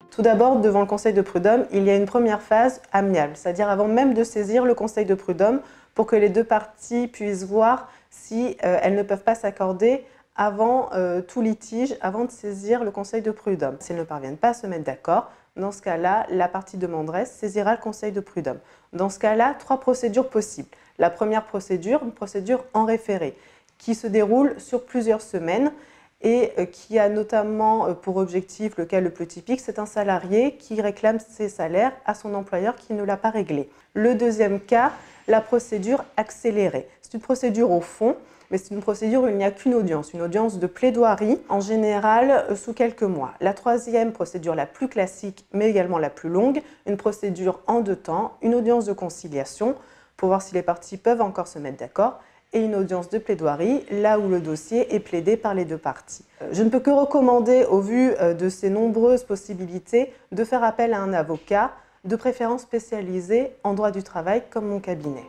Tout d'abord, devant le conseil de prud'homme, il y a une première phase amiable, c'est-à-dire avant même de saisir le conseil de prud'homme pour que les deux parties puissent voir si elles ne peuvent pas s'accorder avant tout litige, avant de saisir le conseil de prud'homme. Si elles ne parviennent pas à se mettre d'accord, dans ce cas-là, la partie demanderesse saisira le conseil de prud'homme. Dans ce cas-là, 3 procédures possibles. La première procédure, une procédure en référé, qui se déroule sur plusieurs semaines et qui a notamment pour objectif, le cas le plus typique, c'est un salarié qui réclame ses salaires à son employeur qui ne l'a pas réglé. Le deuxième cas, la procédure accélérée. C'est une procédure au fond, mais c'est une procédure où il n'y a qu'une audience, une audience de plaidoirie, en général sous quelques mois. La troisième procédure, la plus classique, mais également la plus longue, une procédure en 2 temps, une audience de conciliation, pour voir si les parties peuvent encore se mettre d'accord, et une audience de plaidoirie, là où le dossier est plaidé par les 2 parties. Je ne peux que recommander, au vu de ces nombreuses possibilités, de faire appel à un avocat, de préférence spécialisé en droit du travail comme mon cabinet.